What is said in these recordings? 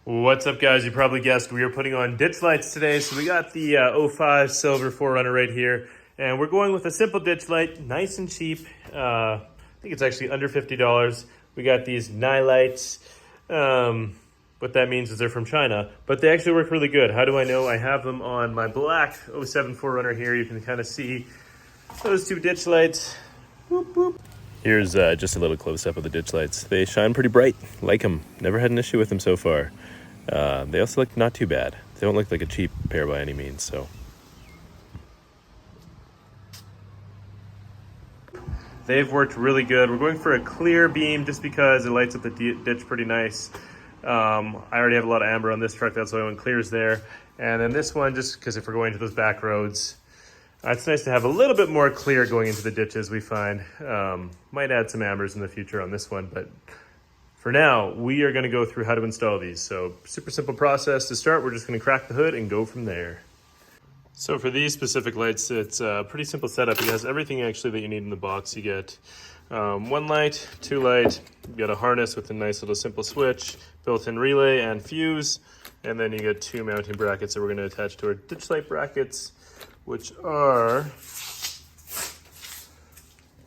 What's up, guys? You probably guessed we are putting on ditch lights today. So we got the 05 silver 4Runner right here, and we're going with a simple ditch light, nice and cheap. I think it's actually under $50. We got these Nye lights. What that means is they're from China, but they actually work really good. How do I know? I have them on my black 07 4Runner here. You can kind of see those two ditch lights. Boop, boop. Here's just a little close-up of the ditch lights. They shine pretty bright. Like them. Never had an issue with them so far. They also look not too bad. They don't look like a cheap pair by any means, so. They've worked really good. We're going for a clear beam just because it lights up the ditch pretty nice. I already have a lot of amber on this truck, that's why I went clears there. And then this one, just because if we're going to those back roads, it's nice to have a little bit more clear going into the ditches, we find. Might add some ambers in the future on this one, but for now, we are going to go through how to install these. So super simple process. To start, we're just going to crack the hood and go from there. So for these specific lights, it's a pretty simple setup. It has everything actually that you need in the box. You get one light, two light, you got a harness with a nice little simple switch, built-in relay and fuse, and then you get two mounting brackets that we're going to attach to our ditch light brackets, which are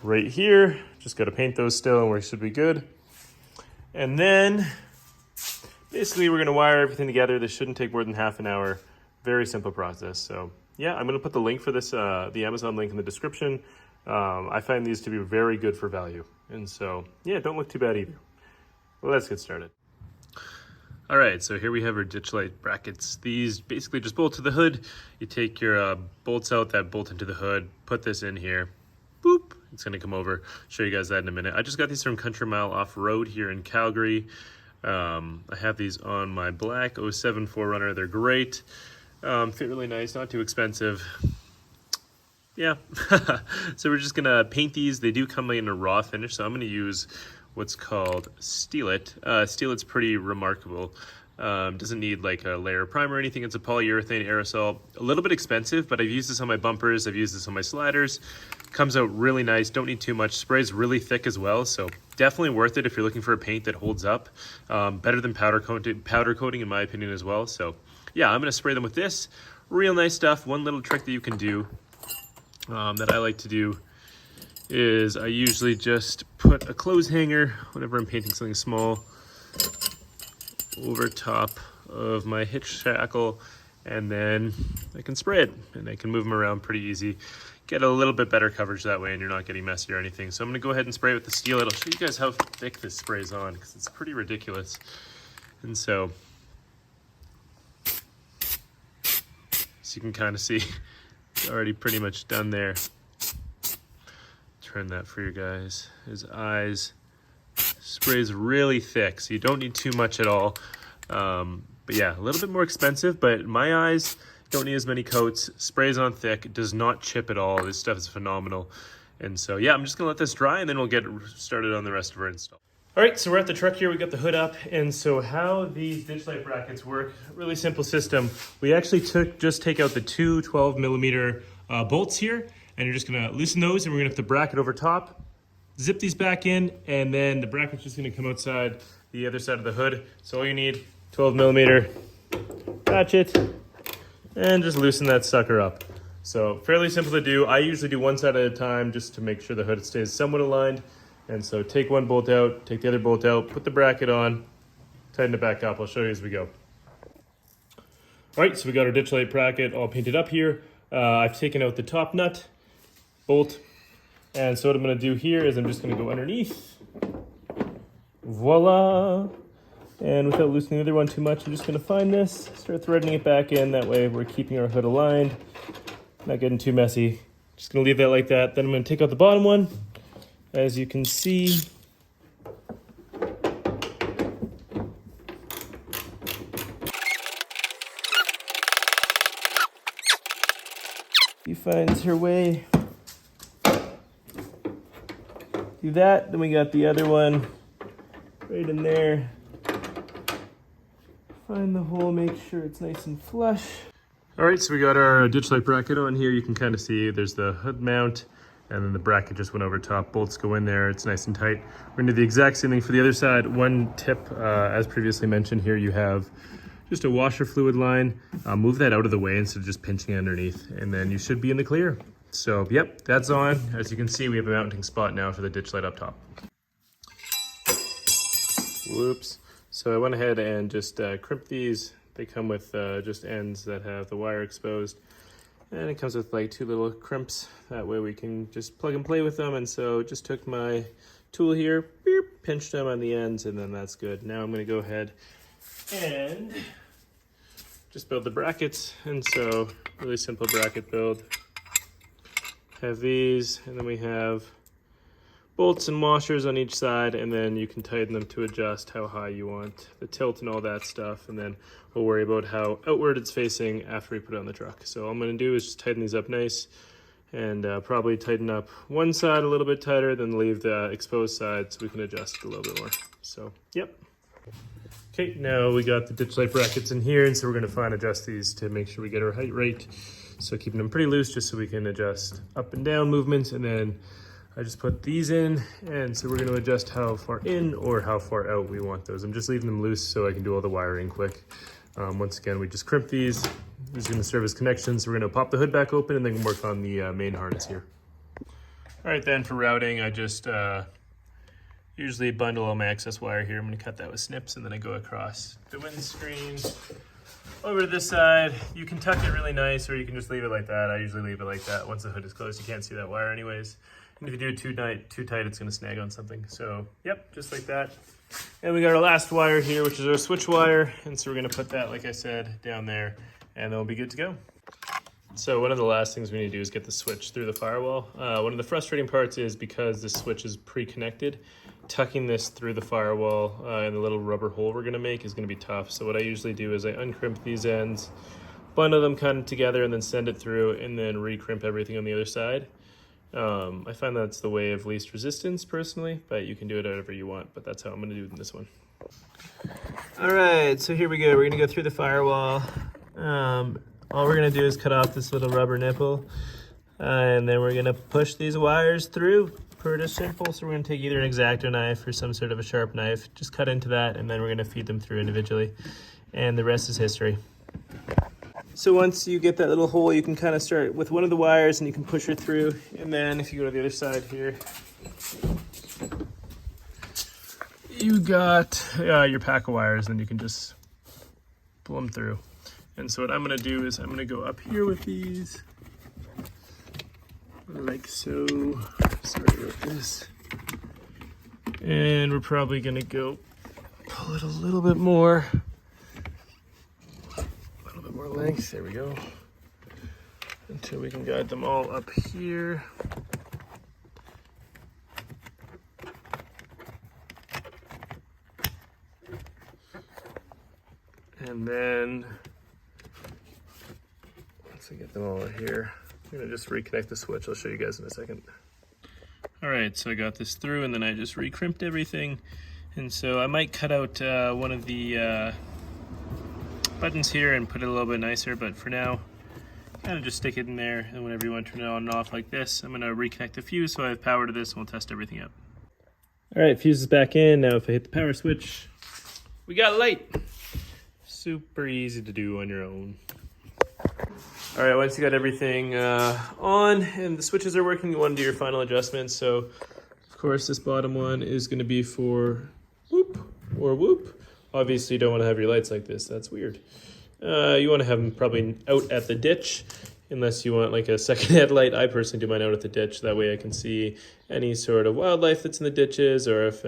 right here. Just got to paint those still and we should be good. And then basically we're going to wire everything together. This shouldn't take more than half an hour. Very simple process. So yeah, I'm going to put the link for this, the Amazon link in the description. I find these to be very good for value. And so yeah, don't look too bad either. Well, let's get started. All right, so here we have our ditch light brackets. These basically just bolt to the hood. You take your bolts out that bolt into the hood, put this in here, boop, it's gonna come over. Show you guys that in a minute. I just got these from Country Mile Off-Road here in Calgary. I have these on my black 07 4Runner. They're great, fit really nice, not too expensive. Yeah, so we're just gonna paint these. They do come in a raw finish, so I'm gonna use what's called Steel It. Steel It's pretty remarkable. Doesn't need like a layer of primer or anything. It's a polyurethane aerosol. A little bit expensive, but I've used this on my bumpers. I've used this on my sliders. Comes out really nice. Don't need too much. Sprays really thick as well, so definitely worth it if you're looking for a paint that holds up. Better than powder coating in my opinion as well. So yeah, I'm gonna spray them with this. Real nice stuff. One little trick that you can do that I like to do is I usually just put a clothes hanger whenever I'm painting something small over top of my hitch shackle, and then I can spray it and I can move them around pretty easy. Get a little bit better coverage that way and you're not getting messy or anything. So I'm gonna go ahead and spray with the Steel It. I'll show you guys how thick this sprays on because it's pretty ridiculous. And so you can kind of see it's already pretty much done there. Turn that for you guys. His eyes sprays really thick, so you don't need too much at all. But yeah, a little bit more expensive, but my eyes don't need as many coats. Sprays on thick, it does not chip at all. This stuff is phenomenal. And so yeah, I'm just gonna let this dry and then we'll get started on the rest of our install. All right, so we're at the truck here. We got the hood up. And so how these ditch light brackets work, really simple system. We actually just take out the two 12mm bolts here, and you're just gonna loosen those and we're gonna have the bracket over top, zip these back in, and then the bracket's just gonna come outside the other side of the hood. So all you need, 12mm ratchet, and just loosen that sucker up. So fairly simple to do. I usually do one side at a time just to make sure the hood stays somewhat aligned. And so take one bolt out, take the other bolt out, put the bracket on, tighten it back up. I'll show you as we go. All right, so we got our ditch light bracket all painted up here. I've taken out the top nut, bolt, and so what I'm gonna do here is I'm just gonna go underneath. Voila! And without loosening the other one too much, I'm just gonna find this, start threading it back in. That way we're keeping our hood aligned, not getting too messy. Just gonna leave that like that. Then I'm gonna take out the bottom one. As you can see, she finds her way. Do that, then we got the other one right in there. Find the hole, make sure it's nice and flush. All right, so we got our ditch light bracket on here. You can kind of see there's the hood mount, and then the bracket just went over top. Bolts go in there, it's nice and tight. We're gonna do the exact same thing for the other side. One tip, as previously mentioned here, you have just a washer fluid line. Move that out of the way instead of just pinching it underneath, and then you should be in the clear. So yep, that's on. As you can see, we have a mounting spot now for the ditch light up top. Whoops. So I went ahead and just crimped these. They come with just ends that have the wire exposed. And it comes with like 2 little crimps. That way we can just plug and play with them. And so just took my tool here, beep, pinched them on the ends, and then that's good. Now I'm gonna go ahead and just build the brackets. And so really simple bracket build. Have these, and then we have bolts and washers on each side, and then you can tighten them to adjust how high you want the tilt and all that stuff, and then we'll worry about how outward it's facing after we put it on the truck. So all I'm going to do is just tighten these up nice, and probably tighten up one side a little bit tighter, then leave the exposed side so we can adjust it a little bit more. So yep. Okay, now we got the ditch light brackets in here, and so we're going to fine adjust these to make sure we get our height right. So keeping them pretty loose just so we can adjust up and down movements, and then I just put these in, and so we're going to adjust how far in or how far out we want those. I'm just leaving them loose so I can do all the wiring quick. Once again, we just crimp these. These are going to serve as connections. So we're going to pop the hood back open and then work on the main harness here. All right, then for routing, I just usually bundle all my excess wire here. I'm going to cut that with snips, and then I go across the windscreen over to this side. You can tuck it really nice, or you can just leave it like that. I usually leave it like that. Once the hood is closed, you can't see that wire anyways. And if you do it too tight, it's going to snag on something. So yep, just like that. And we got our last wire here, which is our switch wire. And so we're going to put that, like I said, down there, and then we'll be good to go. So one of the last things we need to do is get the switch through the firewall. One of the frustrating parts is because this switch is pre-connected, tucking this through the firewall and the little rubber hole we're going to make is going to be tough. So what I usually do is I uncrimp these ends, bundle them kind of together, and then send it through, and then recrimp everything on the other side. I find that's the way of least resistance personally, but you can do it however you want, but that's how I'm going to do it in this one. All right, so here we go. We're going to go through the firewall. All we're going to do is cut off this little rubber nipple, and then we're going to push these wires through. Pretty simple. So we're going to take either an X-Acto knife or some sort of a sharp knife, just cut into that, and then we're going to feed them through individually, and the rest is history. So once you get that little hole, you can kind of start with one of the wires and you can push it through. And then if you go to the other side here, you got your pack of wires, and you can just pull them through. And so what I'm going to do is I'm going to go up here with these, like so. Sorry about this. And we're probably going to go pull it a little bit more. More length, there we go, until we can guide them all up here. And then once I get them all here, I'm gonna just reconnect the switch. I'll show you guys in a second. All right, so I got this through, and then I just recrimped everything. And so I might cut out one of the buttons here and put it a little bit nicer, but for now, kind of just stick it in there, and whenever you want to turn it on and off like this, I'm going to reconnect the fuse so I have power to this, and we'll test everything out. All right, fuse is back in. Now if I hit the power switch, we got light. Super easy to do on your own. All right, once you got everything on and the switches are working, you want to do your final adjustments. So of course this bottom one is going to be for whoop or whoop. Obviously, you don't want to have your lights like this. That's weird. You want to have them probably out at the ditch, unless you want like a second headlight. I personally do mine out at the ditch. That way I can see any sort of wildlife that's in the ditches, or if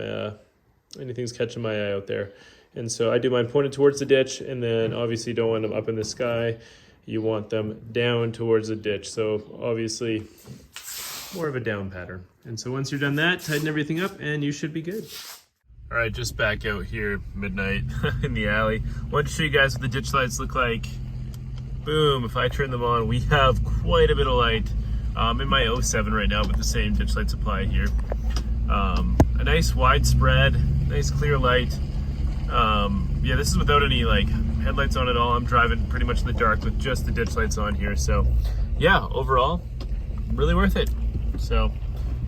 anything's catching my eye out there. And so I do mine pointed towards the ditch, and then obviously you don't want them up in the sky. You want them down towards the ditch. So obviously more of a down pattern. And so once you're done that, tighten everything up and you should be good. All right, just back out here, midnight in the alley. Want to show you guys what the ditch lights look like. Boom, if I turn them on, we have quite a bit of light. I'm in my 07 right now, but the same ditch light supply here. A nice widespread, nice clear light. Yeah, this is without any like headlights on at all. I'm driving pretty much in the dark with just the ditch lights on here. So yeah, overall, really worth it. So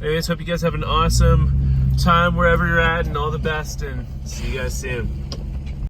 anyways, hope you guys have an awesome time wherever you're at, and all the best, and see you guys soon.